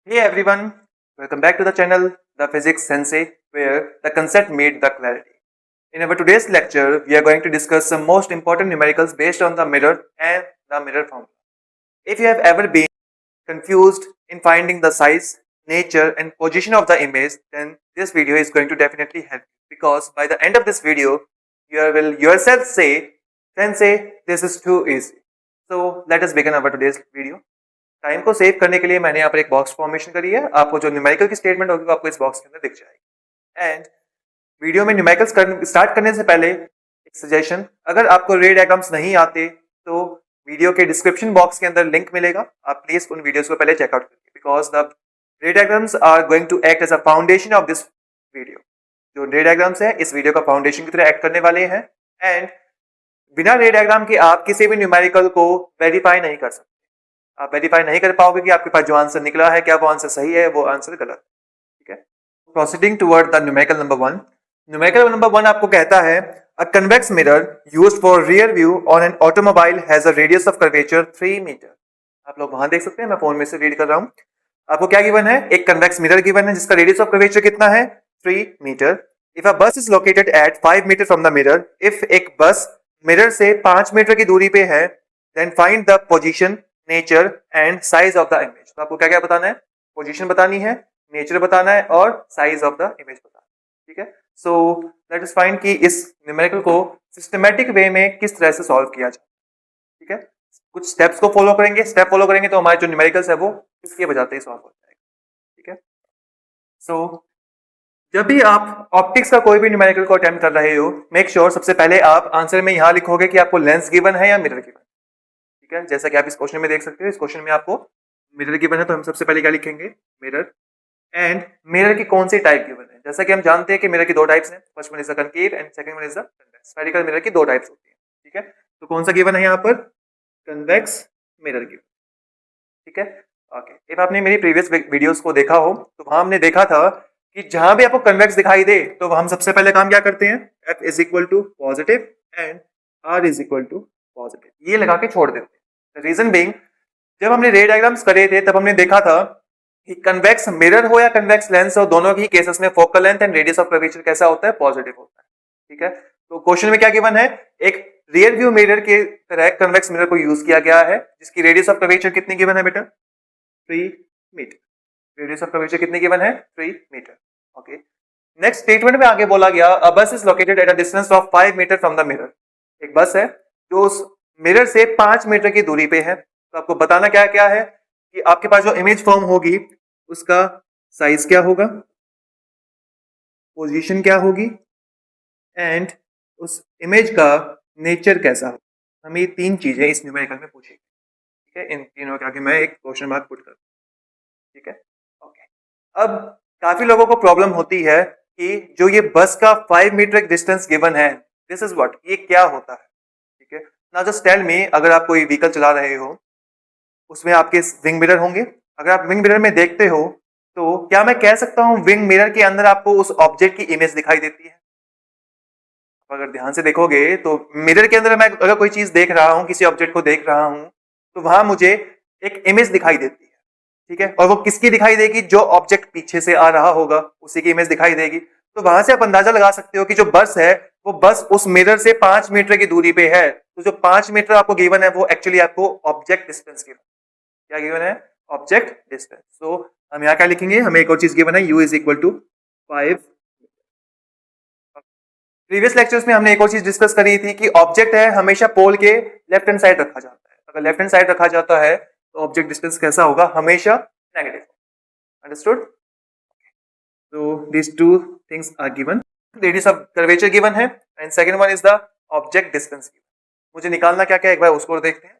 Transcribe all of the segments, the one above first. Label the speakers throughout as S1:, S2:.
S1: Hey everyone, welcome back to the channel The Physics Sensei, where the concept meet the clarity. In our today's lecture, we are going to discuss some most important numericals based on the mirror and the mirror formula. If you have ever been confused in finding the size, nature and position of the image, then this video is going to definitely help you, because by the end of this video, you will yourself say, Sensei, this is too easy. So let us begin our today's video. Time को save करने के लिए मैंने यहाँ पर एक box formation करी है। आपको जो न्यूमेरिकल की स्टेटमेंट होगी वो आपको इस बॉक्स के अंदर दिख जाएगी। एंड वीडियो में न्यूमेरिकल्स स्टार्ट करने से पहले एक सजेशन, अगर आपको रे डायग्राम्स नहीं आते तो वीडियो के डिस्क्रिप्शन बॉक्स के अंदर लिंक मिलेगा, आप प्लीज उन वीडियोस को पहले चेकआउट करिए, because the ray diagrams are going to act as a foundation of this video. जो रे डायग्राम्स है इस वीडियो का फाउंडेशन की तरह एक्ट करने वाले हैं। एंड बिना रे डायग्राम के आप किसी भी न्यूमेरिकल को वेरीफाई नहीं कर सकते। आप वेरीफाई नहीं कर पाओगे कि आपके पास जो आंसर निकला है क्या वो आंसर सही है, वो आंसर गलत है। ठीक है, proceeding toward the numerical number 1। Numerical number 1 आपको कहता है a convex mirror used for rear view on an automobile has a radius of curvature 3 meter. आप लोग वहां देख सकते हैं, मैं फोन में से रीड कर रहा हूं। आपको क्या गिवन है? एक कन्वेक्स मिरर गिवन है जिसका रेडियस ऑफ कर्वेचर कितना है? 3 metre. If a bus is located at 5 meter from the mirror, if एक बस मिरर से 5 मीटर की दूरी पे है, then find the position, nature and size of the image. तो आपको क्या क्या बताना है? पोजीशन बतानी है, नेचर बताना है और साइज ऑफ द इमेज बताना है। ठीक है, सो लेट अस फाइंड कि इस न्यूमेरिकल को सिस्टमैटिक वे में किस तरह से सॉल्व किया जाए। ठीक है, कुछ स्टेप्स को फॉलो करेंगे, स्टेप फॉलो करेंगे तो हमारे जो न्यूमेरिकल्स है वो इसके बजाते ही सॉल्व हो जाएगा। ठीक है, सो जब भी आप ऑप्टिक्स का कोई भी न्यूमेरिकल को अटेम्प्ट कर रहे हो, मेक श्योर सबसे पहले आप आंसर में यहां लिखोगे कि आपको लेंस गिवन है या मिरर गिवन। ठीक है, जैसा कि आप इस क्वेश्चन में देख सकते हो, इस क्वेश्चन में आपको मिरर गिवन है तो हम सबसे पहले क्या लिखेंगे? मिरर। एंड मिरर की कौन सी टाइप गिवन है? जैसा कि हम जानते हैं कि मिरर की दो टाइप्स हैं, first one is the concave and second one is the convex. Spherical mirror की दो टाइप्स होती है। ठीक है, तो कौन सा गिवन है यहाँ पर? Convex mirror given. ठीक है, ओके। इफ आपने मेरी प्रीवियस वीडियोस को देखा हो तो वहां हमने देखा था कि जहां भी आपको कन्वेक्स दिखाई दे तो हम सबसे पहले काम क्या करते हैं? F is equal to positive and R is equal to positive, ये लगा के छोड़ देते हैं। रीजन बीइंग, जब हमने रे डायग्राम्स करे थे तब हमने देखा था कि कन्वेक्स मिरर हो या कन्वेक्स लेंस हो, दोनों ही केसेस में focal length and radius of curvature कैसा होता है? पॉजिटिव होता है। ठीक है, तो क्वेश्चन में क्या गिवन है? एक रियर व्यू मिरर के तरह कन्वेक्स मिरर को यूज किया गया है जिसकी रेडियस ऑफ कर्वेचर कितनी गिवन है बेटा? 3 मीटर। रेडियस ऑफ कर्वेचर कितनी गिवन है? 3 मीटर। ओके, नेक्स्ट स्टेटमेंट में आगे बोला गया a bus is located at a distance of 5 meter from the mirror. एक बस है जो उस मिरर से 5 मीटर की दूरी पे है। तो आपको बताना क्या क्या है कि आपके पास जो इमेज फॉर्म होगी उसका साइज क्या होगा, पोजीशन क्या होगी एंड उस इमेज का नेचर कैसा होगा। हमें ये तीन चीजें इस न्यूमेरिकल में पूछेगी। ठीक है, इन तीनों के आगे मैं एक क्वेश्चन मार्क पुट करूँ। ठीक है, ओके। अब काफी लोगों को प्रॉब्लम होती है कि जो ये बस का 5 मीटर डिस्टेंस गिवन है, दिस इज व्हाट, ये क्या होता है? ठीक है, नाउ जस्ट टेल मी, अगर आप कोई व्हीकल चला रहे हो उसमें आपके विंग मिरर होंगे। अगर आप विंग मिरर में देखते हो तो क्या मैं कह सकता हूं विंग मिरर के अंदर आपको उस ऑब्जेक्ट की इमेज दिखाई देती है? अगर ध्यान से देखोगे तो मिरर के अंदर मैं अगर कोई चीज देख रहा हूं, किसी ऑब्जेक्ट को देख रहा हूं, तो वहां मुझे एक इमेज दिखाई देती है। ठीक है, और वो किसकी दिखाई देगी? जो ऑब्जेक्ट पीछे से आ रहा होगा उसी की इमेज दिखाई देगी। तो वहां से आप अंदाजा लगा सकते हो कि जो बस है वो बस उस मिरर से 5 मीटर की दूरी पे है। तो जो 5 मीटर आपको गिवन है वो एक्चुअली आपको ऑब्जेक्ट डिस्टेंस गिवन। क्या गिवन है? Object distance. सो हम यहाँ क्या लिखेंगे? हमें एक और चीज गिवन है, u is equal to 5। Previous lectures में हमने एक और चीज डिस्कस करी थी कि ऑब्जेक्ट है हमेशा पोल के लेफ्ट हैंड साइड रखा जाता है। अगर लेफ्ट हैंड साइड रखा जाता है तो ऑब्जेक्ट डिस्टेंस कैसा होगा? हमेशा negative. Understood? So these two things are given. Radius of curvature given है and second one is the object distance given. मुझे निकालना क्या क्या एक बार उसको देखते हैं।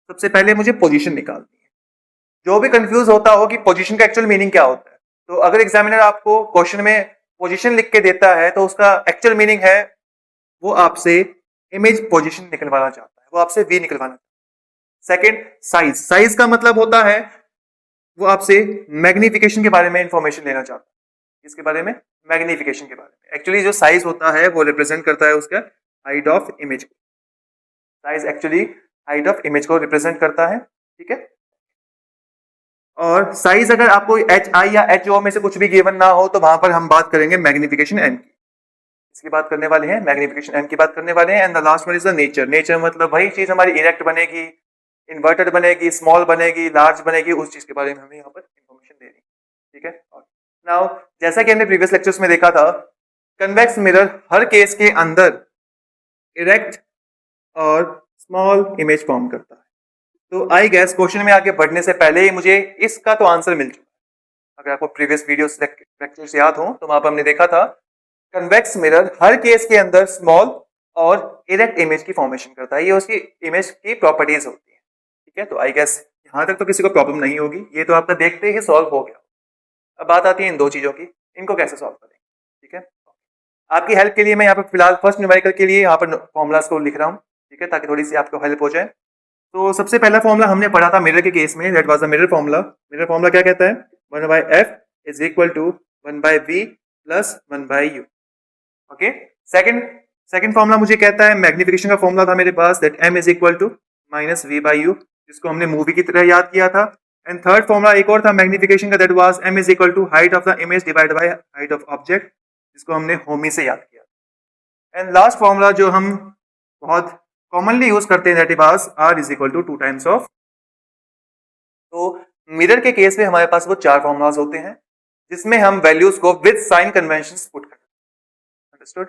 S1: सबसे पहले मुझे पोजीशन निकालनी है। जो भी कंफ्यूज होता हो कि पोजीशन का एक्चुअल मीनिंग क्या होता है, तो अगर एग्जामिनर आपको क्वेश्चन में पोजीशन लिख के देता है तो उसका एक्चुअल मीनिंग है वो आपसे इमेज पोजीशन निकलवाना चाहता है, वो आपसे वी निकलवाना चाहता है। Second, size. साइज का मतलब होता है वो आपसे मैग्निफिकेशन के बारे में इंफॉर्मेशन लेना चाहता है। इसके बारे में, मैग्निफिकेशन के बारे में। एक्चुअली जो साइज होता है वो रिप्रेजेंट करता है उसका हाइट ऑफ इमेज को। Size actually height of image को रिप्रेजेंट करता है। ठीक है, और साइज अगर आपको HI या HO में से कुछ भी गिवन ना हो तो वहां पर हम बात करेंगे मैग्निफिकेशन M की। इसकी बात करने वाले हैं, मैग्निफिकेशन M की बात करने वाले हैं। And the last one is the nature. Nature मतलब वही चीज हमारी इरेक्ट बनेगी, इन्वर्टेड बनेगी, स्मॉल बनेगी, लार्ज बनेगी, उस चीज के बारे में हमें यहाँ पर इंफॉर्मेशन देनी। ठीक है। नाउ जैसा कि हमने प्रीवियस लेक्चर्स में देखा था, कन्वेक्स मिरर हर केस के अंदर इरेक्ट और स्मॉल इमेज फॉर्म करता है। तो आई गेस क्वेश्चन में आगे बढ़ने से पहले ही मुझे इसका तो आंसर मिल चुका है। अगर आपको प्रीवियस वीडियोस लेक्चर्स याद हो तो वहां पर हमने देखा था कन्वेक्स मिरर हर केस के अंदर स्मॉल और इरेक्ट इमेज की फॉर्मेशन करता है। ये उसकी इमेज की प्रॉपर्टीज होती है। ठीक है। तो आई गेस यहां तक तो किसी को प्रॉब्लम नहीं होगी, ये तो आपका देखते ही सॉल्व हो गया। अब बात आती है इन दो चीजों की, इनको कैसे सॉल्व करेंगे। ठीक है। आपकी हेल्प के लिए मैं यहाँ पर फिलहाल फर्स्ट न्यूमेरिकल के लिए यहाँ पर फॉर्मुलाज को लिख रहा हूँ। ठीक है, ताकि थोड़ी सी आपको हेल्प हो जाए। तो सबसे पहला फॉर्मुला हमने पढ़ा था मिरर के केस में, that was the mirror formula. Mirror formula क्या कहता है? 1/f is equal to 1/v plus 1/u। Okay. Second formula मुझे कहता है, मैग्निफिकेशन का फॉर्मुला था मेरे पास, that m is equal to -v/u, जिसको हमने मूवी की तरह याद किया था। एंड थर्ड फॉर्मुला एक और था मैग्निफिकेशन का, that was m is equal to height of the image divide by height of object, जिसको हमने होमी से याद किया। एंड लास्ट फॉर्मुला जो हम बहुत कॉमनली यूज करते हैं, that was r is equal to 2 times of. तो मिरर के केस में हमारे पास वो चार फॉर्मुलाज होते हैं जिसमें हम वैल्यूज को विद साइन कन्वेंशंस पुट करते हैं। Understood?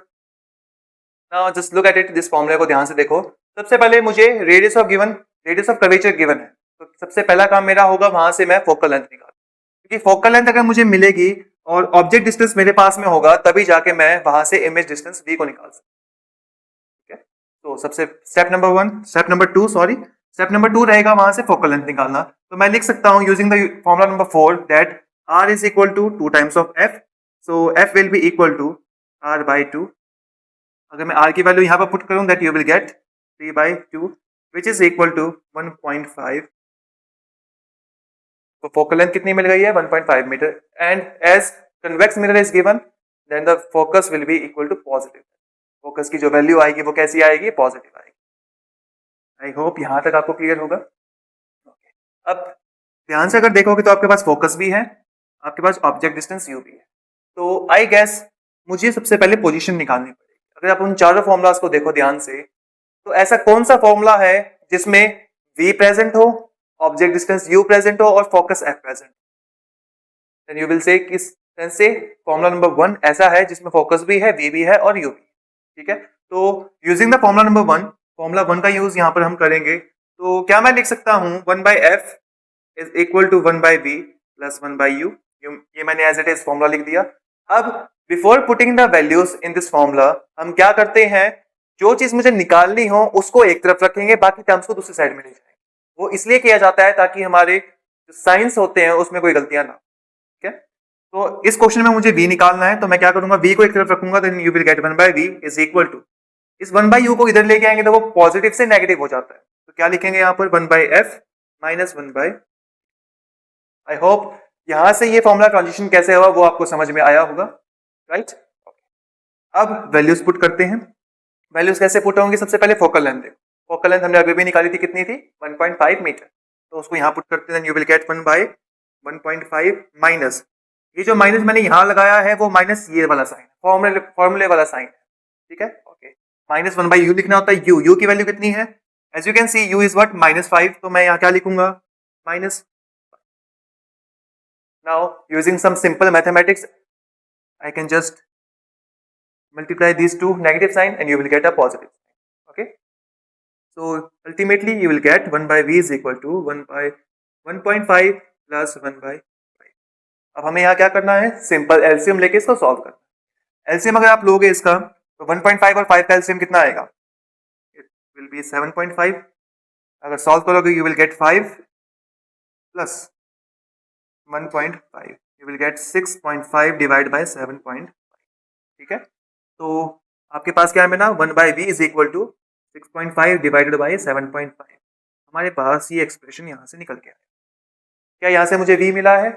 S1: Now just look at it. This फॉर्मूले को ध्यान से देखो। सबसे पहले मुझे रेडियस ऑफ कर्वेचर गिवन है, तो सबसे पहला काम मेरा होगा वहां से मैं फोकल लेंथ निकाल, क्योंकि फोकल लेंथ अगर मुझे मिलेगी और ऑब्जेक्ट डिस्टेंस मेरे पास में होगा तभी जाके मैं वहां से इमेज डिस्टेंस v को निकाल सकता हूं। ठीक है। तो सबसे स्टेप नंबर टू रहेगा वहां से फोकल लेंथ निकालना। तो मैं लिख सकता हूं using the formula number 4 that r is equal to 2 times of f, so f will be equal to r/2। अगर मैं r की वैल्यू यहां पर पुट करूं, that you will get 3/2 which is equal to 1.5। तो फोकल लेंथ कितनी मिल गई है? 1.5 meter. And as convex mirror is given, then the focus will be equal to positive. Focus की जो वैल्यू आएगी वो कैसी आएगी? पॉजिटिव आएगी। आई होप यहां तक आपको क्लियर होगा। अब ध्यान से अगर देखोगे तो आपके पास फोकस भी है, आपके पास ऑब्जेक्ट डिस्टेंस u भी है। तो आई गेस मुझे सबसे पहले पोजीशन निकालनी पड़ेगी। अगर आप उन चारों फॉर्मुलाज को देखो ध्यान से, तो ऐसा कौन सा फॉर्मूला है जिसमें v प्रेजेंट हो, ऑब्जेक्ट डिस्टेंस u प्रेजेंट हो और focus f present? Then you will say किस सेंस से फॉर्मूला नंबर 1 ऐसा है जिसमें फोकस भी है, v भी है और u भी। ठीक है। तो using the formula number 1, formula 1 का यूज यहां पर हम करेंगे। तो क्या मैं लिख सकता हूं 1/f is equal to 1/v plus 1/u। ये मैंने एज इट इज फॉर्मूला लिख दिया। अब before putting the values in this formula हम क्या करते हैं, जो चीज मुझे निकालनी हो उसको एक तरफ रखेंगे, बाकी टर्म्स को दूसरी साइड में ले जाएंगे। वो इसलिए किया जाता है ताकि हमारे जो साइंस होते हैं उसमें कोई गलतियां ना। ठीक है। तो इस क्वेश्चन में मुझे v निकालना है, तो मैं क्या करूंगा, v को एक तरफ रखूंगा, then you will get 1/v is equal to, इस 1/u को इधर लेके आएंगे तो वो पॉजिटिव से नेगेटिव हो जाता है। तो क्या लिखेंगे यहाँ पर 1/f माइनस 1/। आई होप यहां से ये फॉर्मूला ट्रांजिशन कैसे हुआ वो आपको समझ में आया होगा, राइट? अब वैल्यूज पुट करते हैं। वैल्यूज कैसे पुट होंगी? सबसे पहले फोकल लेंथ देखो। फोकल लेंथ हमने अभी भी निकाली थी, कितनी थी? 1.5 मीटर। तो उसको यहाँ पुट करते हैं, यू विल गेट 1/1.5 माइनस, ये जो माइनस मैंने यहाँ लगाया है वो माइनस ये वाला साइन, फॉर्मूले वाला साइन है। ठीक है। ओके। माइनस 1/u लिखना होता है। u की वैल्यू कितनी है? As you can see u is what? -5। तो मैं यहाँ क्या लिखूंगा? Minus. Now using some simple mathematics, I can just multiply these two negative sign and you will get a positive sign. Okay. So ultimately you will get 1/v is equal to 1/1.5 plus 1/5. अब हमें यहाँ क्या करना है? Simple LCM लेके इसको solve करना है। एलसीएम अगर आप लोगे इसका तो 1.5 और 5 का एलसीएम कितना आएगा? It will be 7.5. अगर सॉल्व करोगे you will get 5 plus 1.5, you will get 6.5 divided by 7.5. ठीक है। तो आपके पास क्या है ना, 1/v is equal to 6.5 divided by 7.5। हमारे पास ये एक्सप्रेशन यहाँ से निकल के आया। क्या यहाँ से मुझे v मिला है?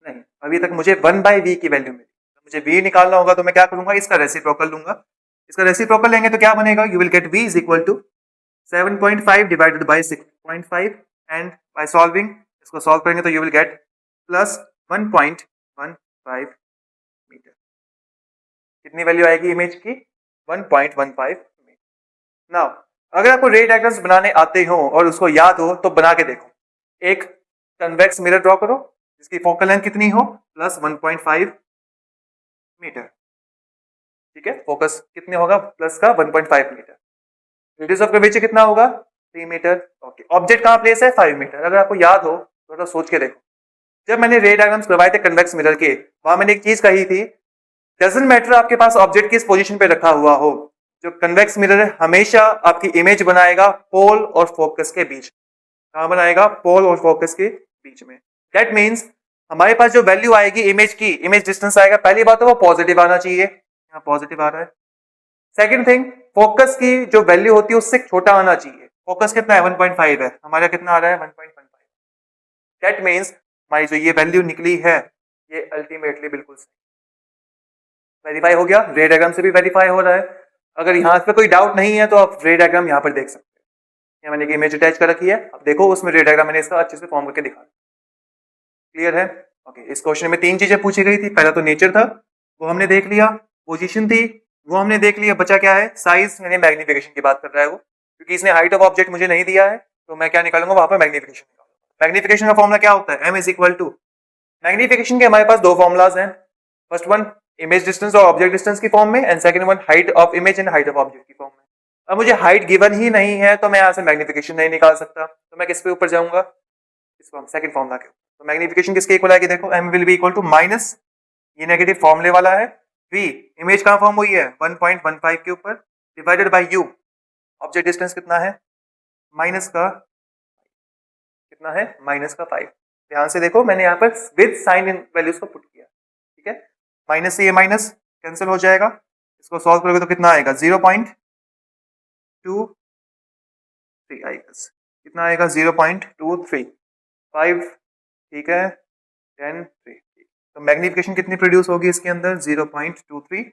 S1: नहीं, अभी तक मुझे 1/v की वैल्यू मिली। मुझे v निकालना होगा तो मैं क्या करूंगा, इसका रेसिप्रोकल लूंगा। इसका रेसिप्रोकल लेंगे तो क्या बनेगा, you will get v is equal to 7.5 divided by 6.5 and by solving, इसको सॉल्व करेंगे तो you will get plus 1.15 meter. कितनी वैल्यू आएगी इमेज की? 1.15 मीटर। नाउ अगर आपको रे डायग्राम्स बनाने आते हो और उसको याद हो तो बना के देखो। एक कन्वेक्स मिरर ड्रॉ करो जिसकी फोकल लेंथ कितनी हो? Plus 1.5 meter. ठीक है, फोकस कितने होगा? प्लस का 1.5 मीटर। रेडियस ऑफ कर्वेचर कितना होगा? 3 मीटर। ओके, ऑब्जेक्ट कहाँ प्लेस है? 5 मीटर। अगर आपको याद हो थोड़ा सोच के देखो, जब मैंने रे डायग्राम्स करवाए थे कन्वेक्स मिरर के, वहां मैंने एक चीज कही थी, डजंट मैटर आपके पास ऑब्जेक्ट किस पोजीशन पे रखा हुआ हो, जो कन्वेक्स मिरर है हमेशा आपकी इमेज बनाएगा पोल और फोकस के बीच। कहां बनाएगा? पोल और फोकस के बीच में। दैट मीन्स हमारे पास जो वैल्यू आएगी इमेज की, इमेज डिस्टेंस आएगा, पहली बात तो वो पॉजिटिव आना चाहिए, यहाँ पॉजिटिव आ रहा है। सेकंड थिंग, फोकस की जो वैल्यू होती है उससे छोटा आना चाहिए। फोकस कितना है? 1.5 है, हमारा कितना आ रहा है? 1.15। दैट मीन्स हमारी जो ये वैल्यू निकली है ये अल्टीमेटली बिल्कुल सही वेरीफाई हो गया। रे डायग्राम से भी वेरीफाई हो रहा है। अगर यहाँ पे कोई डाउट नहीं है तो आप रे डायग्राम यहाँ पर देख सकते हैं। यहाँ मैंने एक इमेज अटैच कर रखी है, अब देखो उसमें रे डायग्राम मैंने इसका अच्छे से फॉर्म करके दिखा। क्लियर है? ओके, इस क्वेश्चन में 3 चीजें पूछी गई थी। पहला तो नेचर था, वो हमने देख लिया। पोजीशन थी, वो हमने देख लिया। बचा क्या है? साइज, यानी मैग्निफिकेशन की बात कर रहा है वो, क्योंकि इसने हाइट ऑफ ऑब्जेक्ट मुझे नहीं दिया है तो मैं क्या निकालूंगा? वहां पर मैग्निफिकेशन निकालूंगा। मैग्निफिकेशन का फॉर्मूला क्या होता है? m is equal to, magnification के हमारे पास 2 फॉर्मुलाज हैं। फर्स्ट वन इमेज डिस्टेंस और ऑब्जेक्ट डिस्टेंस की फॉर्म में, and second one height of image and height of object की फॉर्म में। अब मुझे हाइट गिवन ही नहीं है तो मैं यहां से मैग्निफिकेशन नहीं निकाल सकता, तो मैं किस पे ऊपर जाऊंगा? इस फॉर्म, सेकंड फॉर्मुला के ऊपर। तो मैग्निफिकेशन किसके इक्वल आएगी? देखो, m will be equal to minus, ये नेगेटिव फॉर्मूले वाला है, v इमेज कहां फॉर्म हुई है? 1.15 के ऊपर, divided by u, object distance कितना है? माइनस का, कितना है? माइनस का 5। ध्यान से देखो, मैंने यहाँ पर विद साइन इन वैल्यूज को पुट किया। ठीक है, माइनस से ये माइनस कैंसिल हो जाएगा। इसको सॉल्व करोगे तो कितना आएगा? 0.23 आएगा। कितना आएगा? 0.23। 5, ठीक है, 10, 3। तो मैग्निफिकेशन कितनी प्रोड्यूस होगी इसके अंदर? 0.23।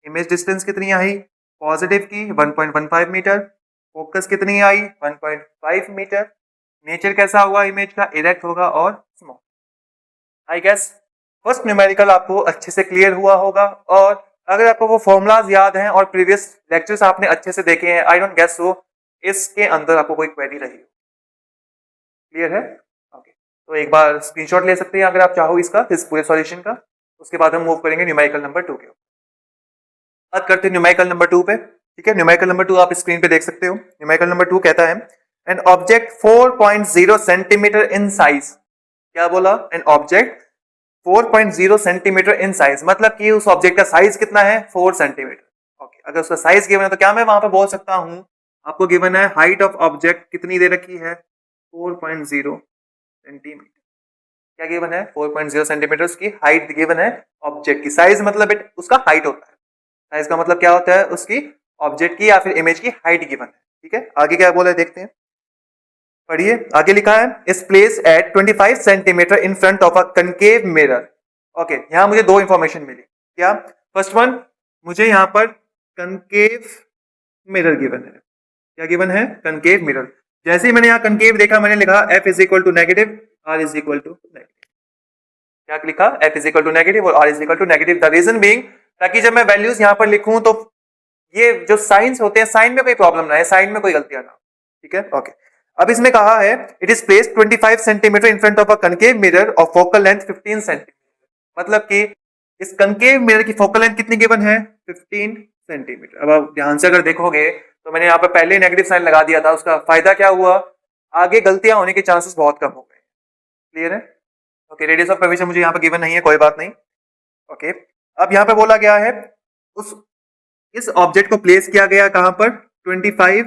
S1: इमेज डिस्टेंस कितनी आई? पॉजिटिव की 1.15 मीटर। फोकस कितनी आई? 1.5 मीटर। नेचर कैसा हुआ इमेज का? इरेक्ट होगा और small. I guess first numerical आपको अच्छे से क्लियर हुआ होगा, और अगर आपको वो फॉर्मुलाज याद हैं और प्रीवियस लेक्चर्स आपने अच्छे से देखे हैं, आई डोंट गेस सो इसके अंदर आपको कोई क्वेरी रही हो। क्लियर है? ओके, तो एक बार स्क्रीनशॉट ले सकते हैं अगर आप चाहो इसका, इस पूरे सॉल्यूशन का। उसके बाद हम मूव करेंगे न्यूमेरिकल नंबर 2 के ऊपर। बात करते हैं न्यूमेरिकल नंबर 2 पे। ठीक है, न्यूमेरिकल नंबर 2 आप स्क्रीन पे देख सकते हो। न्यूमेरिकल नंबर 2 कहता है an object 4.0 centimetre in size. क्या बोला? An object 4.0 centimetre in size, मतलब कि उस ऑब्जेक्ट का साइज कितना है? 4 सेंटीमीटर। ओके, अगर उसका साइज गिवन है तो क्या मैं वहां पर बोल सकता हूं, आपको गिवन है हाइट ऑफ ऑब्जेक्ट कितनी दे रखी है? 4.0 सेंटीमीटर। क्या गिवन है? 4.0 सेंटीमीटर उसकी हाइट गिवन है ऑब्जेक्ट की। साइज मतलब उसका हाइट होता है। साइज का मतलब क्या होता है? उसकी ऑब्जेक्ट की या फिर इमेज की हाइट गिवन है। ठीक है, आगे क्या बोला है देखते हैं, पढ़िए। आगे लिखा है is place at 25 centimetre in front of a concave mirror. Okay, यहां मुझे 2 इंफॉर्मेशन मिली। क्या? फर्स्ट वन, मुझे यहां पर कनकेव मिरर गिवन है। क्या गिवन है? Concave mirror. जैसे ही मैंने यहां कनकेव देखा, मैंने लिखा f is equal to negative, r is equal to negative. क्या लिखा? f is equal to negative और r is equal to negative. The reason being, ताकि जब मैं वैल्यूज यहां पर लिखूं तो ये जो साइंस होते हैं, साइन में कोई प्रॉब्लम ना है, साइन में कोई गलतियां ना हो। ठीक है, ओके। अब इसमें कहा है it is placed 25 centimetre in front of a concave mirror of focal length 15 centimetre. मतलब कि इस कनकेव मिरर की फोकल लेंथ कितनी गिवन है? 15 सेंटीमीटर। अब आप ध्यान से अगर देखोगे तो मैंने यहाँ पर पहले नेगेटिव साइन लगा दिया था, उसका फायदा क्या हुआ? आगे गलतियां होने के चांसेस बहुत कम हो गए। क्लियर है? ओके, रेडियस ऑफ कर्वेचर मुझे यहाँ पर गिवन नहीं है, कोई बात नहीं। ओके, अब यहाँ पे बोला गया है उस इस ऑब्जेक्ट को प्लेस किया गया कहां पर? 25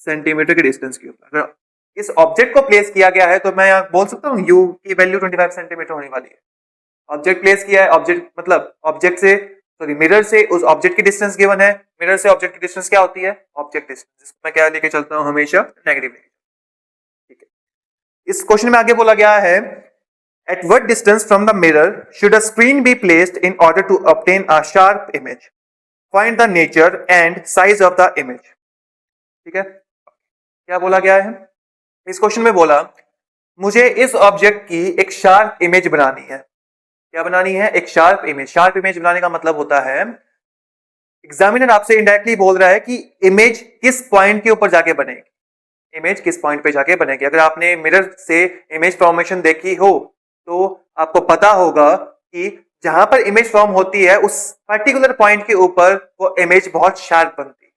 S1: सेंटीमीटर के डिस्टेंस के ऊपर। अगर इस ऑब्जेक्ट को प्लेस किया गया है तो मैं यहां बोल सकता हूं u की वैल्यू 25 सेंटीमीटर होने वाली है। ऑब्जेक्ट प्लेस किया है, ऑब्जेक्ट मतलब ऑब्जेक्ट से, सॉरी, मिरर से उस ऑब्जेक्ट की डिस्टेंस गिवन है। मिरर से ऑब्जेक्ट की डिस्टेंस क्या होती है? ऑब्जेक्ट डिस्टेंस, जिसको मैं क्या लेके चलता हूं? हमेशा नेगेटिव। ठीक है, इस क्वेश्चन में आगे बोला गया है at what distance from the mirror should a screen be placed in order to obtain a sharp image? Find the nature and size of the image. ठीक है, क्या बोला गया है इस क्वेश्चन में? बोला मुझे इस ऑब्जेक्ट की एक शार्प इमेज बनानी है। क्या बनानी है? एक शार्प इमेज। शार्प इमेज बनाने का मतलब होता है, एग्जामिनर आपसे इनडायरेक्टली बोल रहा है कि इमेज किस पॉइंट के ऊपर जाके बनेगी, इमेज किस पॉइंट पे जाके बनेगी। अगर आपने मिरर से इमेज फॉर्मेशन देखी हो तो आपको पता होगा कि जहां पर इमेज फॉर्म होती है उस पर्टिकुलर पॉइंट के ऊपर वो इमेज बहुत शार्प बनती है।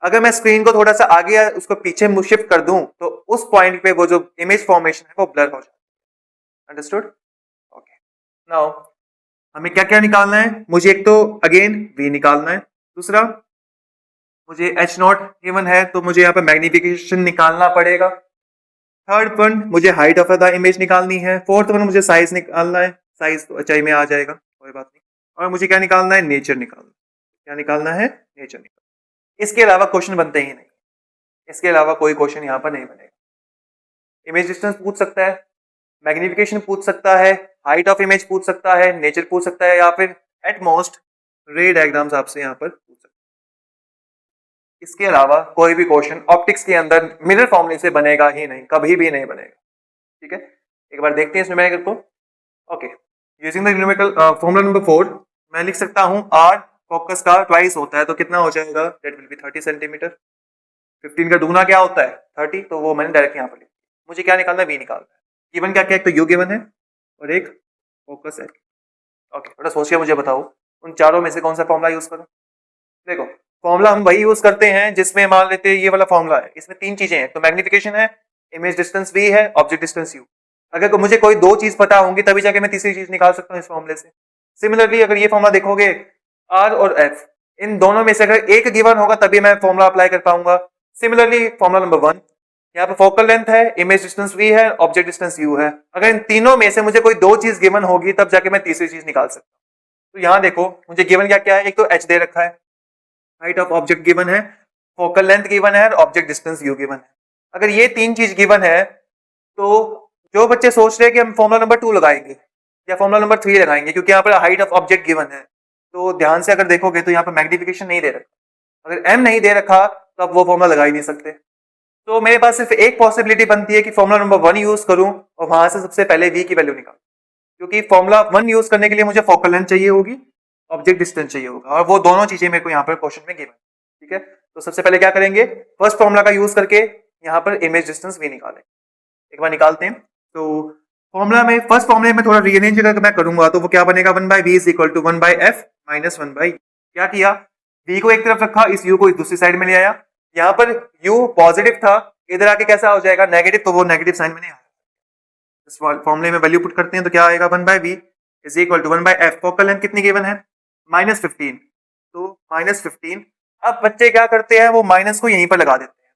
S1: अगर मैं स्क्रीन को थोड़ा सा आगे या उसको पीछे शिफ्ट कर दूं तो उस पॉइंट पे वो जो इमेज फॉर्मेशन है वो ब्लर हो जाती है। अंडरस्टूड? ओके। नाउ हमें क्या क्या निकालना है? मुझे एक तो अगेन v निकालना है, दूसरा मुझे h नॉट गिवन है तो मुझे यहाँ पे मैग्निफिकेशन निकालना पड़ेगा, थर्ड वन मुझे हाइट ऑफ द इमेज निकालनी है, फोर्थ वन मुझे साइज निकालना है, साइज तो ऊंचाई में आ जाएगा कोई बात नहीं, और मुझे क्या निकालना है? नेचर निकालना। क्या निकालना है? नेचर निकालना। इसके अलावा क्वेश्चन बनते ही नहीं, इसके अलावा कोई क्वेश्चन यहाँ पर नहीं बनेगा। इमेज डिस्टेंस पूछ सकता है, मैग्निफिकेशन पूछ सकता है, हाइट ऑफ इमेज पूछ सकता है, नेचर पूछ सकता है, या फिर एट मोस्ट रे डायग्राम्स आपसे यहाँ पर पूछ सकता है। इसके अलावा कोई भी क्वेश्चन ऑप्टिक्स के अंदर मिरर फॉर्मूले से बनेगा ही नहीं, कभी भी नहीं बनेगा। ठीक है, एक बार देखते हैं इस न्यूमेरिकल को। Okay, using the numerical formula number 4 मैं लिख सकता हूं r फोकस का ट्वाइस होता है तो कितना हो जाएगा? That will be 30 centimetre. 15 का दुगना क्या होता है? 30, तो वो मैंने डायरेक्ट यहाँ पर लिखा। मुझे क्या निकालना है? v निकालना है। गिवन क्या क्या? एक तो u गिवन है और एक फोकस है। ओके, थोड़ा सोच के मुझे बताओ उन चारों में से कौन सा फॉर्मूला यूज करूं। देखो, फॉर्मूला हम वही यूज करते हैं जिसमें मान लेते हैं ये वाला फॉर्मूला है, इसमें तीन चीजें हैं, तो मैग्निफिकेशन है, इमेज डिस्टेंस v है, ऑब्जेक्ट डिस्टेंस u। अगर मुझे कोई दो चीज पता होंगी तभी जाके मैं तीसरी चीज निकाल सकता हूँ इस फॉर्मूले से। सिमिलरली अगर ये फॉर्मूला देखोगे r और f, इन दोनों में से अगर एक गिवन होगा तभी मैं फॉर्मूला अप्लाई कर पाऊंगा। सिमिलरली फॉर्मूला नंबर 1, यहाँ पे फोकल लेंथ है, इमेज डिस्टेंस v है, ऑब्जेक्ट डिस्टेंस u है। अगर इन तीनों में से मुझे कोई दो चीज गिवन होगी तब जाके मैं तीसरी चीज निकाल सकता हूँ। तो यहाँ देखो मुझे गिवन क्या क्या है, एक तो h दे रखा है, हाइट ऑफ ऑब्जेक्ट गिवन है, फोकल लेंथ गिवन है, ऑब्जेक्ट डिस्टेंस u गिवन है। अगर ये तीन चीज गिवन है तो जो बच्चे सोच रहे हैं कि हम फॉर्मूला नंबर 2 लगाएंगे या फॉर्मूला नंबर 3 लगाएंगे क्योंकि यहाँ पर हाइट ऑफ ऑब्जेक्ट गिवन है, तो ध्यान से अगर देखोगे तो यहाँ पर मैग्निफिकेशन नहीं दे रखा। अगर m नहीं दे रखा तो आप वो फॉर्मूला लगा ही नहीं सकते। तो मेरे पास सिर्फ एक पॉसिबिलिटी बनती है कि फॉर्मूला नंबर 1 यूज करूं और वहां से सबसे पहले v की वैल्यू निकालूं, क्योंकि फॉर्मूला 1 यूज करने के लिए मुझे फोकल लेंथ चाहिए होगी, ऑब्जेक्ट डिस्टेंस चाहिए होगा, और वो दोनों चीजें मेरे को यहाँ पर क्वेश्चन में गिवन। ठीक है, तो सबसे पहले क्या करेंगे? फर्स्ट फॉर्मूला का यूज करके यहाँ पर इमेज डिस्टेंस v निकालें। एक बार निकालते हैं। तो फॉर्मूला में फर्स्ट फॉर्मूले में थोड़ा रीअरेंज अगर मैं करूंगा तो वो क्या बनेगा? 1/v is equal to 1/f minus 1/, क्या किया? v को एक तरफ रखा, इस u को दूसरी साइड में ले आया। यहाँ पर u पॉजिटिव था, इधर आके कैसा हो जाएगा? नेगेटिव, तो वो नेगेटिव साइन में नहीं आया। इस फॉर्मूले में वैल्यू पुट करते हैं तो क्या आएगा? 1/v is equal to 1/f। Focal length कितनी गिवन है? -15, तो -15। अब बच्चे क्या करते हैं? वो माइनस को यहीं पर लगा देते हैं,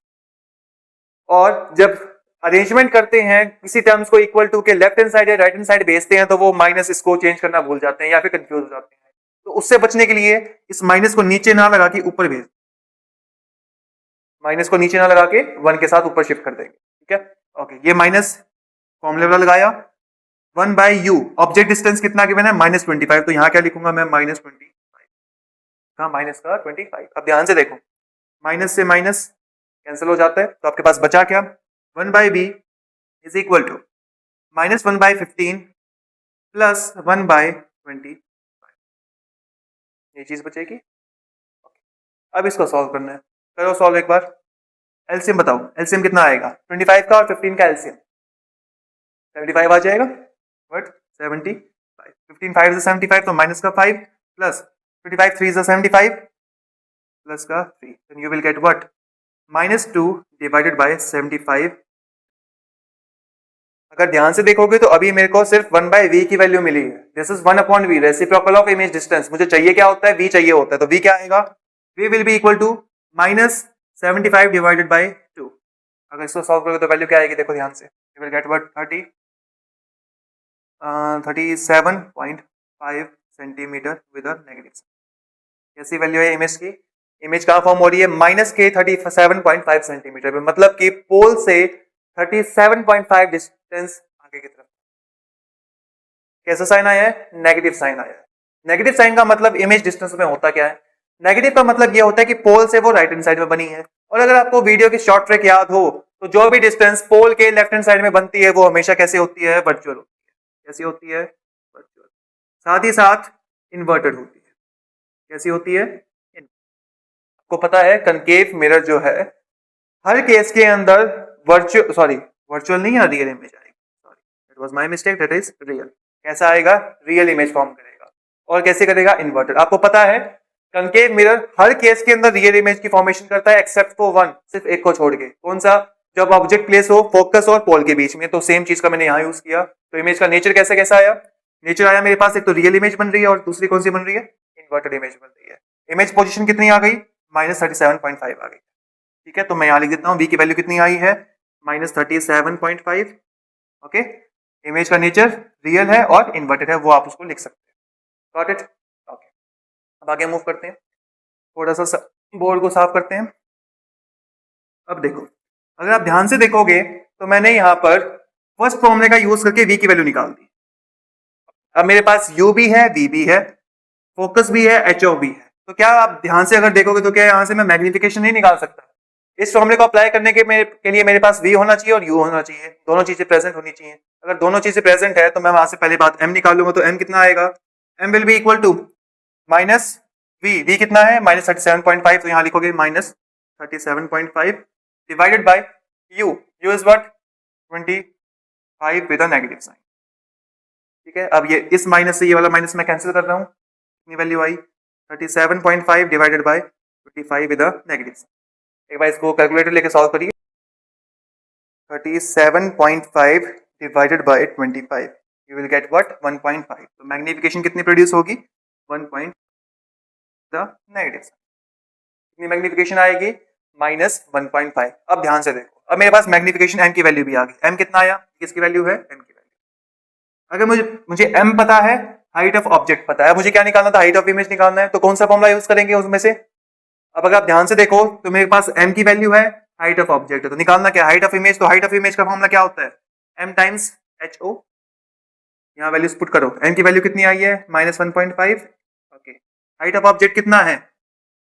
S1: और जब अरेंजमेंट करते हैं किसी टर्म्स को इक्वल टू के लेफ्ट हैंड साइड या राइट हैंड साइड भेजते हैं तो वो माइनस इसको चेंज करना भूल जाते हैं या फिर कंफ्यूज हो जाते हैं। तो उससे बचने के लिए इस माइनस को नीचे ना लगा के ऊपर भेज, माइनस को नीचे ना लगा के 1 के साथ ऊपर शिफ्ट कर देंगे। ठीक है, ओके, ये माइनस फॉर्मूले वाला लगाया। 1/u, ऑब्जेक्ट डिस्टेंस कितना गिवन है? -25, तो यहाँ क्या लिखूंगा मैं? -25, कहाँ माइनस का 25। अब ध्यान से देखो, माइनस से माइनस कैंसिल हो जाता है, तो आपके पास बचा क्या? 1/v is equal to -1/15 plus 1/25, ये चीज बचेगी। अब इसको सॉल्व करना है, करो सॉल्व एक बार। एलसीएम बताओ, एलसीएम कितना आएगा? 25 का और 15 का एलसीएम 75 आ जाएगा। बट 75, 15 5 is 75, तो माइनस का 5 प्लस 25 3 is 75 प्लस का 3, then you will get what? -2 divided by 75। अगर ध्यान से देखोगे तो अभी मेरे को सिर्फ 1/v की वैल्यू मिली है। This is 1/v, reciprocal of image distance. मुझे चाहिए क्या होता है? v चाहिए होता है, तो v क्या आएगा? v will be equal to -75 divided by 2। अगर इसको सॉल्व करोगे तो वैल्यू क्या आएगी? देखो ध्यान से, you will get what? 37.5 centimetre with a negative sign. कैसी वैल्यू है इमेज की? इमेज कहाँ फॉर्म हो रही है? माइनस के 37.5 सेंटीमीटर पे, मतलब कि पोल से 37.5 डिस्टेंस आगे की तरफ। कैसा साइन आया है? नेगेटिव साइन आया है। नेगेटिव साइन का मतलब इमेज डिस्टेंस में होता क्या है? नेगेटिव का मतलब यह होता है कि पोल से वो राइट हैंड साइड में बनी है। और अगर आपको वीडियो की शॉर्ट ट्रिक याद हो तो जो भी डिस्टेंस पोल के लेफ्ट हैंड साइड में बनती है वो हमेशा कैसे होती है, वर्चुअल होती है। कैसी होती है, वर्चुअल। साथ ही साथ इन्वर्टेड होती है। कैसी होती है, आपको पता है कनकेव मिरर जो है हर केस के अंदर वर्चुअल नहीं है, रियल इमेज आएगी। Sorry, it was my mistake, that is real. कैसा आएगा, रियल इमेज फॉर्म करेगा। और कैसे करेगा, इन्वर्टेड। आपको पता है कनकेव मिरर हर केस के अंदर रियल इमेज की फॉर्मेशन करता है एक्सेप्ट फॉर वन, सिर्फ एक को छोड़ के। कौन सा, जब ऑब्जेक्ट प्लेस हो फोकस और पोल के बीच में। तो सेम चीज का मैंने यहाँ यूज किया। तो इमेज का नेचर कैसे कैसा आया, नेचर आया मेरे पास एक तो रियल इमेज बन रही है और दूसरी कौन सी बन रही है, इन्वर्टेड इमेज बन रही है। इमेज पोजीशन कितनी आ गई, -37.5 आ गई। ठीक है, तो मैं यहाँ लिख देता हूँ v की वैल्यू कितनी आई है, -37.5। ओके, इमेज का नेचर रियल है और इन्वर्टेड है, वो आप उसको लिख सकते हैं। Got it? ओके, अब आगे मूव करते हैं। थोड़ा सा बोर्ड को साफ करते हैं। अब देखो, अगर आप ध्यान से देखोगे तो मैंने यहाँ पर फर्स्ट फॉर्मूले का यूज करके v की वैल्यू निकाल दी। अब मेरे पास u भी है, v भी है, फोकस भी है, HO भी है। तो क्या आप ध्यान से अगर देखोगे तो क्या यहाँ से मैं मैग्निफिकेशन नहीं निकाल सकता? इस फॉर्मूले को अप्लाई करने के लिए मेरे पास v होना चाहिए और u होना चाहिए, दोनों चीजें प्रेजेंट होनी चाहिए। अगर दोनों चीजें प्रेजेंट है तो मैं वहां से पहले बात m निकाल लूंगा। तो m कितना आएगा, m will be equal to minus v कितना है, -37.5। तो यहाँ लिखोगे -37.5 divided by u is what, 25 with a negative sign. ठीक है, अब ये इस माइनस से ये वाला माइनस मैं कैंसिल कर रहा हूँ। कितनी वैल्यू आई, 37.5 divided by 25 with a negative sign. एक बार इसको कैलकुलेटर लेके सॉल्व करिए। 37.5 divided by 25 you will get what, 1.5। तो मैग्निफिकेशन कितनी प्रोड्यूस होगी, 1 पॉइंट द नेगेटिव साइन। कितनी मैग्निफिकेशन आएगी, -1.5। अब ध्यान से देखो, अब मेरे पास मैग्निफिकेशन m की वैल्यू भी आ गई। m कितना आया, किसकी वैल्यू है, m की वैल्यू। अगर मुझे m पता है, हाइट ऑफ ऑब्जेक्ट पता है, मुझे क्या निकालना था, हाइट ऑफ इमेज निकालना है। तो कौन सा फॉर्मूला यूज करेंगे उसमें से। अब अगर आप ध्यान से देखो तो मेरे पास m की वैल्यू है, हाइट ऑफ ऑब्जेक्ट है, तो निकालना क्या, हाइट ऑफ इमेज। तो हाइट ऑफ इमेज का फॉर्मूला क्या होता है, m टाइम्स HO। यहाँ वैल्यूज पुट करो, m की वैल्यू कितनी आई है, -1.5। ओके, हाइट ऑफ ऑब्जेक्ट कितना है,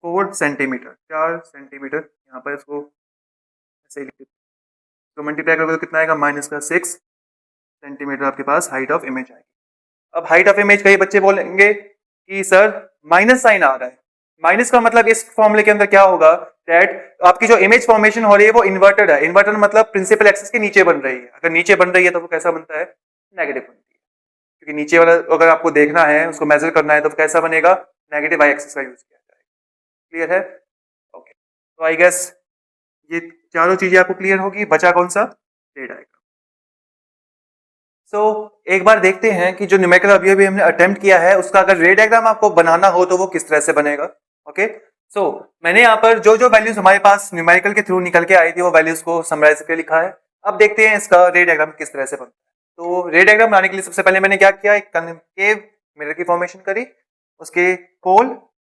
S1: 4 सेंटीमीटर, 4 सेंटीमीटर। यहाँ पर इसको ऐसे लिख देते, तो मल्टीप्लाई करोगे तो कितना आएगा, -6 सेंटीमीटर आपके पास हाइट ऑफ इमेज आएगी। अब हाइट ऑफ इमेज कई बच्चे बोलेंगे कि सर माइनस साइन आ रहा है। माइनस का मतलब इस फॉर्मूले के अंदर क्या होगा, दैट आपकी जो इमेज फॉर्मेशन हो रही है वो इन्वर्टेड है। इन्वर्टेड मतलब प्रिंसिपल एक्सिस के नीचे बन रही है। अगर नीचे बन रही है तो वो कैसा बनता है, नेगेटिव बनती है। क्योंकि नीचे वाला अगर आपको देखना है, उसको मेजर करना है, तो कैसा बनेगा, नेगेटिव y एक्सिस का यूज किया जाएगा। क्लियर है? ओके, तो आई गेस ये चारों चीजें आपको क्लियर होगी। बचा कौन सा, रे डायग्राम। सो एक बार देखते हैं कि जो न्यूमेरिकल अभी हमने अटेम्प्ट किया है उसका अगर रे डायग्राम आपको बनाना हो तो वो किस तरह से बनेगा। ओके, सो मैंने यहाँ पर जो जो वैल्यूज हमारे पास न्यूमेरिकल के थ्रू निकल के आई थी वो वैल्यूज को समराइज करके लिखा है। अब देखते हैं इसका रे डायग्राम किस तरह से बनता है। तो रे डायग्राम बनाने के लिए सबसे पहले मैंने क्या किया, एक कनकेव मिरर की फॉर्मेशन करी, उसके पोल,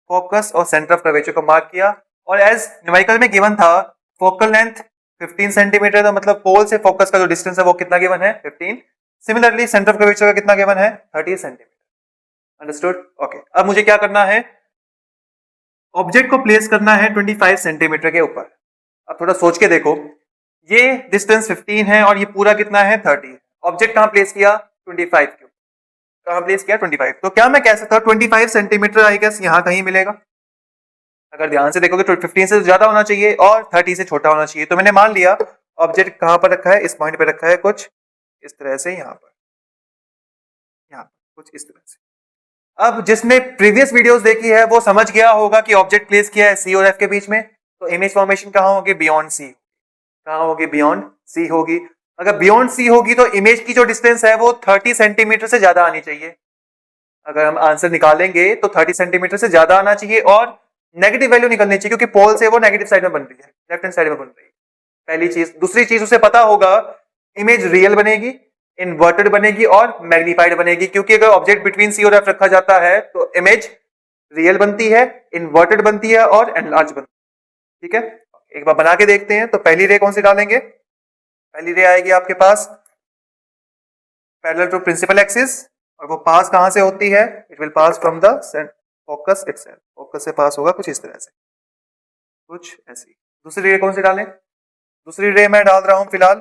S1: फोकस और सेंटर ऑफ कर्वेचर को मार्क किया। और एज न्यूमेरिकल में गिवन था फोकल लेंथ 15 सेंटीमीटर, तो मतलब पोल से फोकस का जो डिस्टेंस है वो कितना गिवन है, 15। सिमिलरली सेंटर ऑफ कर्वेचर का कितना गिवन है, 30 सेंटीमीटर। अंडरस्टूड? ओके, अब मुझे क्या करना है, ऑब्जेक्ट को प्लेस करना है 25 सेंटीमीटर के ऊपर। अब थोड़ा सोच के देखो, ये डिस्टेंस 15 है और ये पूरा कितना है, 30। ऑब्जेक्ट कहां प्लेस किया, 25 के ऊपर। कहां प्लेस किया, 25। तो क्या मैं कह सकता हूं 25 सेंटीमीटर आई गेस यहां कहीं मिलेगा। अगर ध्यान से देखोगे तो 15 से ज्यादा होना चाहिए और 30 से छोटा होना चाहिए। तो मैंने मान लिया ऑब्जेक्ट कहां पर रखा है, इस पॉइंट पे रखा है, कुछ इस तरह से, यहाँ पर कुछ इस तरह से। अब जिसने प्रीवियस वीडियोस देखी है वो समझ गया होगा कि ऑब्जेक्ट प्लेस किया है सी और एफ के बीच में, तो इमेज फॉर्मेशन कहां होगी, बियॉन्ड सी। कहां होगी, बियॉन्ड सी होगी। अगर बियॉन्ड सी होगी तो इमेज की जो डिस्टेंस है वो 30 सेंटीमीटर से ज्यादा आनी चाहिए। अगर हम आंसर निकालेंगे तो 30 सेंटीमीटर से ज्यादा आना चाहिए और नेगेटिव वैल्यू निकलनी चाहिए, क्योंकि पोल से वो नेगेटिव साइड में बन रही है, लेफ्ट हैंड साइड में बन रही है। पहली चीज। दूसरी चीज उसे पता होगा इमेज रियल बनेगी, इन्वर्टेड बनेगी और मैग्नीफाइड बनेगी, क्योंकि अगर ऑब्जेक्ट बिटवीन सी और एफ रखा जाता है तो इमेज रियल बनती है, इन्वर्टेड बनती है और एनलार्ज बनती है। ठीक है, एक बार बना के देखते हैं। तो पहली रे कौन सी डालेंगे, पहली रे आएगी आपके पास पैरेलल टू प्रिंसिपल एक्सिस, और वो पास कहां से होती है, it will pass from the focus itself. Focus से पास होगा कुछ इस तरह से, कुछ ऐसी। दूसरी रे कौन सी डालें, दूसरी रे मैं डाल रहा हूँ फिलहाल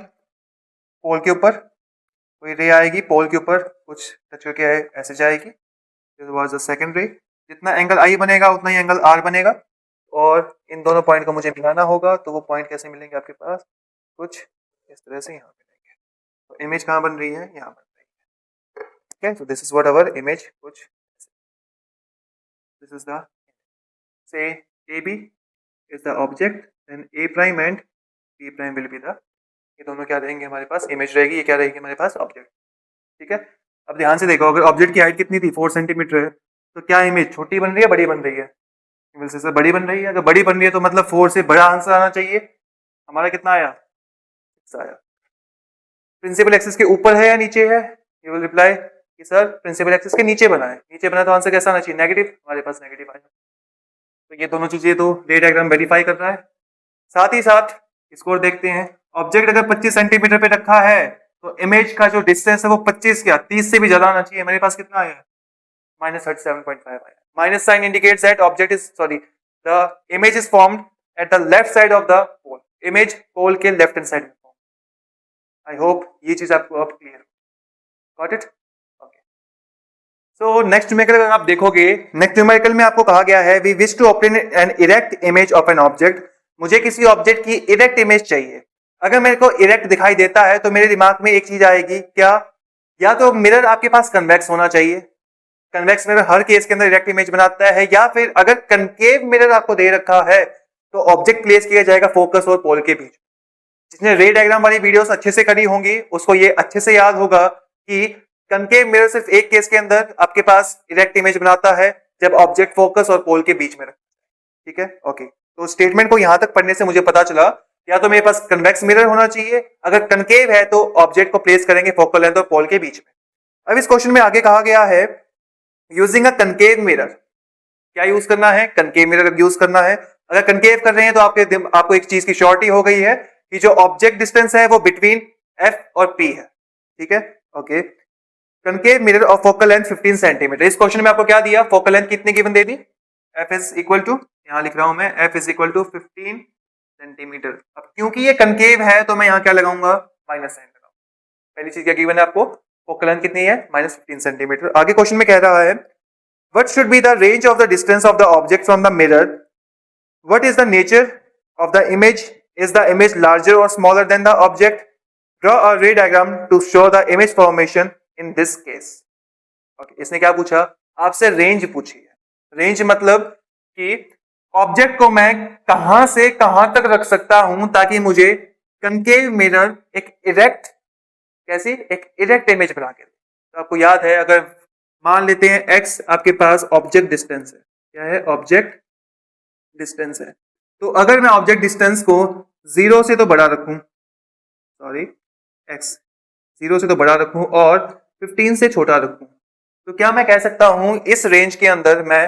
S1: पोल के ऊपर, कोई रे आएगी पोल के ऊपर कुछ टच करके ऐसे जाएगी। दिस वाज द सेकंड रे। जितना एंगल आई बनेगा उतना ही एंगल आर बनेगा और इन दोनों पॉइंट को मुझे मिलाना होगा। तो वो पॉइंट कैसे मिलेंगे आपके पास, कुछ इस तरह से यहाँ मिलेंगे। तो इमेज कहाँ बन रही है, यहाँ बन रही है। ठीक है, so this is what our image, कुछ this is the say AB is the object then A prime and B prime will be the, ये दोनों क्या रहेंगे हमारे पास, इमेज रहेगी, ये क्या रहेगी हमारे पास, ऑब्जेक्ट। ठीक है, अब ध्यान से देखो, अगर ऑब्जेक्ट की हाइट कितनी थी 4 सेंटीमीटर है, तो क्या इमेज छोटी बन रही है बड़ी बन रही है, सर बड़ी बन रही है। अगर बड़ी बन रही है तो मतलब 4 से बड़ा आंसर आना चाहिए। हमारा कितना आया, 6 आया। प्रिंसिपल एक्सिस के ऊपर है या नीचे है, यू विल रिप्लाई कि सर प्रिंसिपल एक्सिस के नीचे बना है। नीचे बना तो आंसर कैसा आना चाहिए, नेगेटिव, हमारे पास नेगेटिव आया। तो ये दोनों चीजें तो रे डायग्राम वेरीफाई कर रहा है। साथ ही साथ इसको और देखते हैं, ऑब्जेक्ट अगर 25 सेंटीमीटर पे रखा है तो इमेज का जो डिस्टेंस है वो 25 क्या 30 से भी ज्यादा आना चाहिए। मेरे पास कितना आया, -37.5 आया। Minus sign indicates that object is sorry the image is formed at the left side of the pole. Image pole के लेफ्ट हैंड साइड में फॉर्म। आई होप ये चीज आपको अब clear, got it, okay. So next numerical अगर आप देखोगे, next numerical में आपको कहा गया है we wish to obtain an erect image of an object. मुझे किसी ऑब्जेक्ट की इरेक्ट इमेज चाहिए। अगर मेरे को इरेक्ट दिखाई देता है तो मेरे दिमाग में एक चीज आएगी क्या, या तो मिरर आपके पास कन्वेक्स होना चाहिए, कन्वेक्स मिरर हर केस के अंदर इरेक्ट इमेज बनाता है, या फिर अगर कनकेव मिरर आपको दे रखा है तो ऑब्जेक्ट प्लेस किया जाएगा फोकस और पोल के बीच। जिसने रे डायग्राम वाली वीडियोस अच्छे से करी होंगी उसको ये अच्छे से याद होगा कि कनकेव मिरर सिर्फ एक केस के अंदर आपके पास इरेक्ट इमेज बनाता है, जब ऑब्जेक्ट फोकस और पोल के बीच में रखता है। ठीक है, ओके। तो स्टेटमेंट को यहां तक पढ़ने से मुझे पता चला या तो मेरे पास कन्वेक्स मिरर होना चाहिए, अगर कनकेव है तो ऑब्जेक्ट को प्लेस करेंगे फोकल लेंथ और पोल के बीच में। अब इस क्वेश्चन में आगे कहा गया है यूजिंग अ कनकेव मिरर। क्या यूज करना है, कनकेव मिरर यूज करना है। अगर कनकेव कर रहे हैं तो आपको एक चीज की श्योरिटी हो गई है कि जो ऑब्जेक्ट डिस्टेंस है वो बिटवीन F और P है। ठीक है, okay. Concave mirror of focal length 15 centimetre. इस क्वेश्चन में आपको क्या दिया, फोकल लेंथ कितनी गिवन दे दी, F इज इक्वल टू, यहां लिख रहा हूं मैं, F is equal to 15 centimetre. अब क्योंकि ये कनकेव है तो मैं यहां क्या लगाऊंगा, माइनस साइन लगाऊंगा। पहली चीज क्या गिवन है आपको, फोकल लेंथ कितनी है, -15 सेंटीमीटर। आगे क्वेश्चन में कह रहा है what should be the range of the distance of the object from the mirror, what is the nature of the image, is the image larger और smaller than the object, draw a ray diagram to show the image formation in this case. Okay, इसने क्या पूछा आपसे, range पूछी है। Range मतलब कि object को मैं कहां से कहां तक रख सकता हूं ताकि मुझे कनकेव मिरर एक इरेक्ट, कैसी, एक इरेक्ट इमेज बना के दे। तो आपको याद है, अगर मान लेते हैं x आपके पास ऑब्जेक्ट डिस्टेंस है, क्या है, ऑब्जेक्ट डिस्टेंस है, तो अगर मैं ऑब्जेक्ट डिस्टेंस को 0 से तो बड़ा रखूं, सॉरी x 0 से तो बड़ा रखूं और 15 से छोटा रखूं, तो क्या मैं कह सकता हूं इस रेंज के अंदर मैं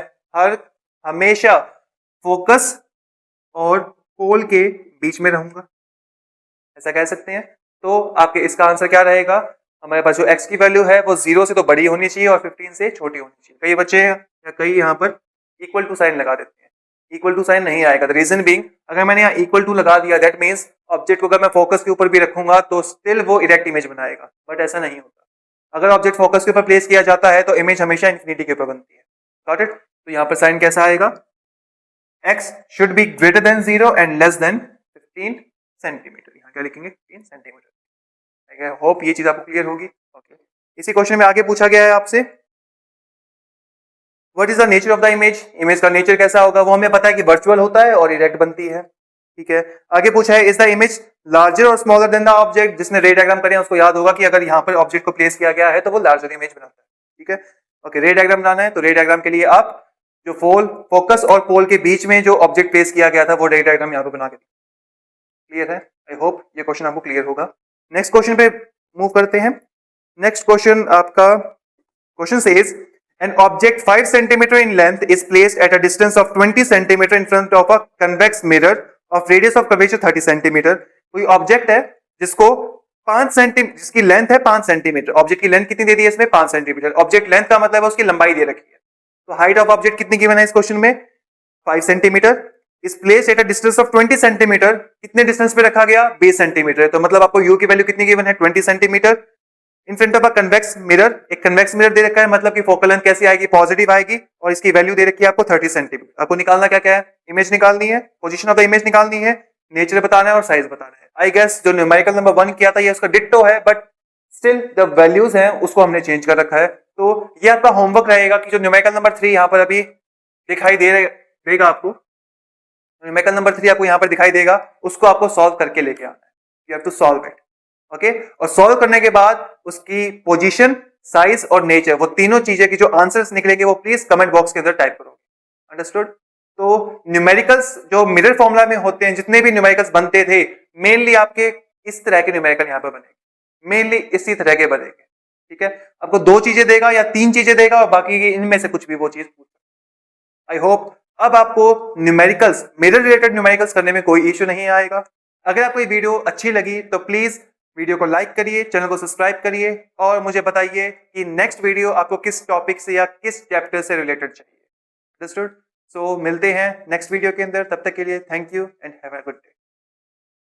S1: हमेशा फोकस और पोल के बीच में रहूंगा, ऐसा कह सकते हैं। तो आपके इसका आंसर क्या रहेगा, हमारे पास जो x की वैल्यू है वो 0 से तो बड़ी होनी चाहिए और 15 से छोटी होनी चाहिए। कई बच्चे या कई यहाँ पर इक्वल टू साइन लगा देते हैं, इक्वल टू साइन नहीं आएगा। द रीजन बीइंग, अगर मैंने यहाँ इक्वल टू लगा दिया दैट मींस ऑब्जेक्ट को अगर मैं फोकस के ऊपर भी रखूंगा तो स्टिल वो इरेक्ट इमेज बनाएगा, बट ऐसा नहीं होता। अगर ऑब्जेक्ट फोकस के ऊपर प्लेस किया जाता है तो इमेज हमेशा इंफिनिटी के ऊपर बनती है, गॉट इट। तो यहाँ पर साइन कैसा आएगा, x should be greater than 0 and less than 15 centimetre. यहाँ क्या लिखेंगे, 15 सेंटीमीटर। होप ये चीज आपको क्लियर होगी, ओके। इसी क्वेश्चन में आगे पूछा गया है आपसे what is the nature of the image, image का नेचर कैसा होगा, वो हमें पता है कि वर्चुअल होता है और इरेक्ट बनती है। ठीक है, आगे पूछा है इज द इमेज लार्जर और स्मॉलर देन द ऑब्जेक्ट। जिसने रे डायग्राम करे उसको याद होगा कि अगर यहाँ पर ऑब्जेक्ट को प्लेस किया गया है तो वो लार्जर इमेज बनाता है। ठीक है, ओके। रे डायग्राम बनाना है तो रे डायग्राम के लिए आप जो फोकस और पोल के बीच में जो ऑब्जेक्ट प्लेस किया गया था वो रे डायग्राम यहाँ पे बना के, क्लियर है। आई होप ये क्वेश्चन आपको क्लियर होगा। नेक्स्ट क्वेश्चन पे मूव करते हैं। नेक्स्ट क्वेश्चन आपका question says an object 5 centimetre in length is placed at a distance of 20 centimetre in front of a convex mirror of radius of curvature 30 centimetre. कोई object है जिसको 5 centimetre, जिसकी length है 5 centimetre. Object की length कितनी दे दी है इसमें, 5 centimetre. Object length का मतलब है उसकी लंबाई दे रखी है। तो हाइट ऑफ ऑब्जेक्ट कितनी गिवन है इस क्वेश्चन में, 5 centimetre. Is placed at a distance of 20 centimetre. कितने डिस्टेंस पे रखा गया? 20 सेंटीमीटर। तो मतलब आपको यू की वैल्यू कितनी गिवन है? 20 centimetre. In front of a convex mirror, एक कन्वेक्स मिरर दे रखा है, मतलब कि फोकल लेंथ कैसी आएगी? पॉजिटिव आएगी, और इसकी वैल्यू दे रखी है आपको 30 सेंटीमीटर। आपको निकालना क्या क्या है? इमेज निकालनी है, पोजीशन ऑफ द इमेज निकालनी है, नेचर बताना है और साइज बताना है। आई गेस जो न्यूमेरिकल नंबर 1 किया था ये उसका डिट्टो है, बट स्टिल द वैल्यूज हैं उसको हमने चेंज कर रखा है। तो ये आपका होमवर्क रहेगा कि जो न्यूमेरिकल नंबर 3 यहाँ पर अभी दिखाई देगा आपको, न्यूमेरिकल नंबर 3 आपको यहाँ पर दिखाई देगा, उसको आपको सॉल्व करके लेके आना है। You have to solve it, okay. और सॉल्व करने के बाद उसकी पोजीशन, साइज और नेचर, वो तीनों चीजें की जो आंसर्स निकलेंगे वो प्लीज कमेंट बॉक्स के अंदर टाइप करो। अंडरस्टूड? तो न्यूमेरिकल्स जो मिरर फॉर्मूला में होते हैं, जितने भी न्यूमेरिकल्स बनते थे, मेनली आपके इस तरह के न्यूमेरिकल यहाँ पर बनेंगे, मेनली इसी तरह के बनेंगे। ठीक है, आपको 2 चीजें देगा या 3 चीजें देगा, और बाकी इनमें से कुछ भी वो चीज पूछ। आई होप अब आपको न्यूमेरिकल्स, मिरर रिलेटेड न्यूमेरिकल्स करने में कोई इश्यू नहीं आएगा। अगर आपको ये वीडियो अच्छी लगी तो प्लीज वीडियो को लाइक करिए, चैनल को सब्सक्राइब करिए, और मुझे बताइए कि नेक्स्ट वीडियो आपको किस टॉपिक से या किस चैप्टर से रिलेटेड चाहिए। अंडरस्टूड? सो मिलते हैं नेक्स्ट वीडियो के अंदर, तब तक के लिए thank you and have a good day.